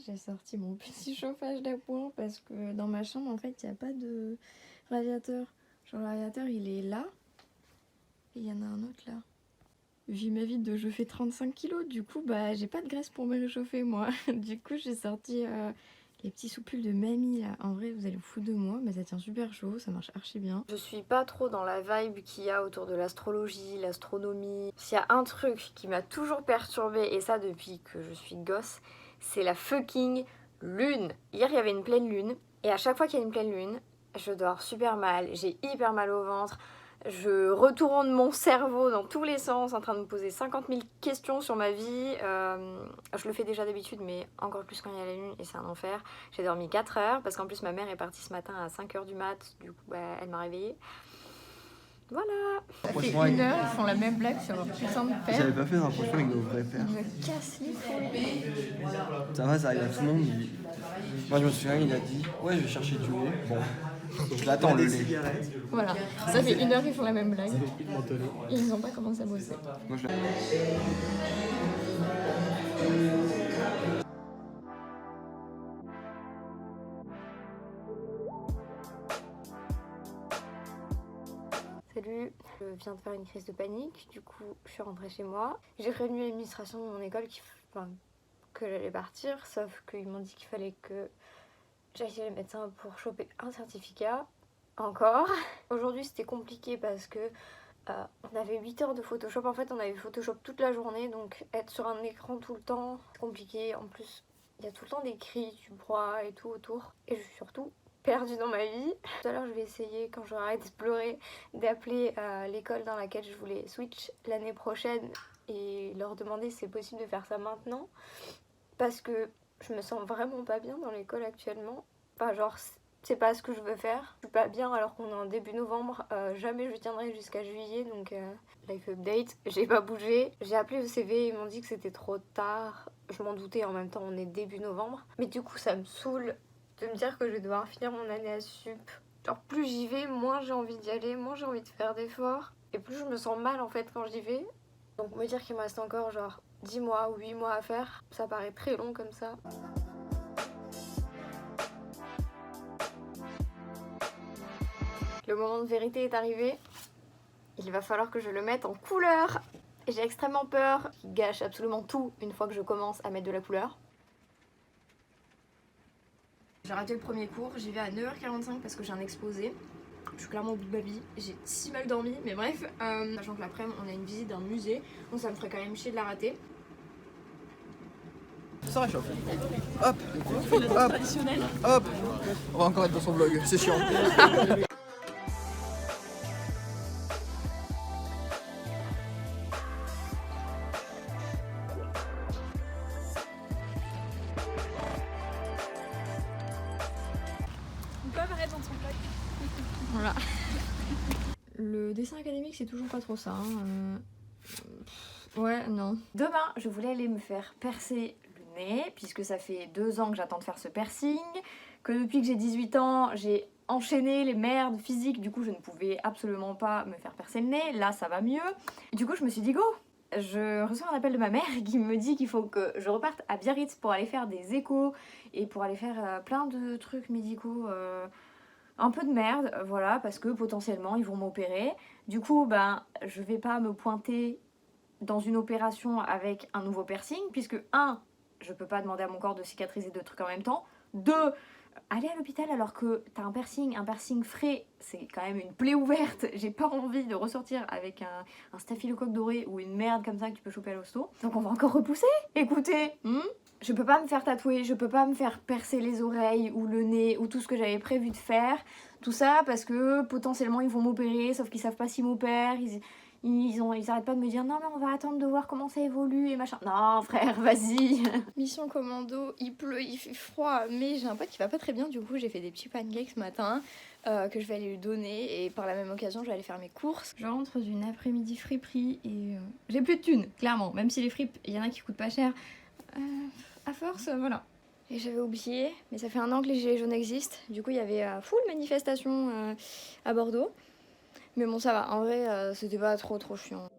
j'ai sorti mon petit chauffage d'appoint parce que dans ma chambre en fait il n'y a pas de radiateur. Genre le radiateur il est là et il y en a un autre là. Vu ma vie de je fais 35 kilos, du coup bah j'ai pas de graisse pour me réchauffer moi. Du coup j'ai sorti les petits soupules de mamie là. En vrai vous allez vous foutre de moi mais ça tient super chaud, ça marche archi bien. Je suis pas trop dans la vibe qu'il y a autour de l'astrologie, l'astronomie. S'il y a un truc qui m'a toujours perturbée, et ça depuis que je suis gosse, c'est la fucking lune. Hier il y avait une pleine lune et à chaque fois qu'il y a une pleine lune, je dors super mal, j'ai hyper mal au ventre. Je retourne mon cerveau dans tous les sens en train de me poser 50 000 questions sur ma vie. Je le fais déjà d'habitude mais encore plus quand il y a la lune et c'est un enfer. J'ai dormi 4 heures parce qu'en plus ma mère est partie ce matin à 5 h du mat. Du coup bah, elle m'a réveillée. Voilà. Ça fait 1 heure, ils font la même blague sur leur putain de père. J'avais pas fait un rapprochement avec nos vrais pères. Ils me cassent les couilles. Ça va, ça arrive à tout le monde. Moi je me souviens, il a dit ouais je vais chercher du lait. Bon. Je l'attends le lait. Voilà, ça fait 1 heure ils font la même blague. Et ils n'ont pas commencé à bosser. Moi, je Salut, je viens de faire une crise de panique, du coup je suis rentrée chez moi. J'ai prévenu l'administration de mon école que j'allais partir, sauf qu'ils m'ont dit qu'il fallait que j'aille chez le médecin pour choper un certificat. Encore. Aujourd'hui c'était compliqué parce que on avait 8 heures de Photoshop, en fait on avait Photoshop toute la journée, donc être sur un écran tout le temps, c'est compliqué. En plus il y a tout le temps des cris, du brouhaha et tout autour, et je suis surtout perdue dans ma vie. Tout à l'heure je vais essayer, quand j'aurai arrêté de pleurer, d'appeler l'école dans laquelle je voulais switch l'année prochaine et leur demander si c'est possible de faire ça maintenant, parce que je me sens vraiment pas bien dans l'école actuellement. Enfin genre c'est pas ce que je veux faire. Je suis pas bien alors qu'on est en début novembre. Jamais je tiendrai jusqu'à juillet, donc life update. J'ai pas bougé. J'ai appelé ECV, ils m'ont dit que c'était trop tard. Je m'en doutais, en même temps on est début novembre. Mais du coup ça me saoule de me dire que je vais devoir finir mon année à sup. Genre plus j'y vais, moins j'ai envie d'y aller, moins j'ai envie de faire d'efforts. Et plus je me sens mal en fait quand j'y vais. Donc me dire qu'il me reste encore genre 10 mois ou 8 mois à faire, ça paraît très long comme ça. Le moment de vérité est arrivé. Il va falloir que je le mette en couleur. Et j'ai extrêmement peur qu'il gâche absolument tout une fois que je commence à mettre de la couleur. J'ai raté le premier cours, j'y vais à 9h45 parce que j'ai un exposé. Je suis clairement au bout de ma vie, j'ai si mal dormi, mais bref. Sachant que l'après-midi on a une visite d'un musée, donc ça me ferait quand même chier de la rater. Ça réchauffe. Hop, hop, hop. On va encore être dans son vlog, c'est chiant. On peut apparaître dans son vlog. Voilà. Le dessin académique c'est toujours pas trop ça. Hein. Ouais, non. Demain, je voulais aller me faire percer le nez, puisque ça fait 2 ans que j'attends de faire ce piercing, que depuis que j'ai 18 ans, j'ai enchaîné les merdes physiques, du coup je ne pouvais absolument pas me faire percer le nez, là ça va mieux. Du coup je me suis dit go. Je reçois un appel de ma mère qui me dit qu'il faut que je reparte à Biarritz pour aller faire des échos et pour aller faire plein de trucs médicaux, un peu de merde, voilà, parce que potentiellement ils vont m'opérer. Du coup, ben, je vais pas me pointer dans une opération avec un nouveau piercing, puisque 1, je peux pas demander à mon corps de cicatriser 2 trucs en même temps. 2, aller à l'hôpital alors que t'as un piercing frais, c'est quand même une plaie ouverte. J'ai pas envie de ressortir avec un staphylocoque doré ou une merde comme ça que tu peux choper à l'hosto. Donc on va encore repousser. Écoutez, je peux pas me faire tatouer, je peux pas me faire percer les oreilles ou le nez ou tout ce que j'avais prévu de faire. Tout ça parce que potentiellement ils vont m'opérer, sauf qu'ils savent pas s'ils m'opèrent. Ils arrêtent pas de me dire non mais on va attendre de voir comment ça évolue et machin. Non frère, vas-y. Mission commando, il pleut, il fait froid, mais j'ai un pote qui va pas très bien, du coup j'ai fait des petits pancakes ce matin que je vais aller lui donner et par la même occasion je vais aller faire mes courses. Je rentre d'une après-midi friperie et j'ai plus de thunes, clairement, même si les fripes, il y en a qui coûtent pas cher, à force, voilà. Et j'avais oublié, mais ça fait 1 an que les gilets jaunes existent, du coup il y avait full manifestation à Bordeaux. Mais bon ça va, en vrai c'était pas trop chiant.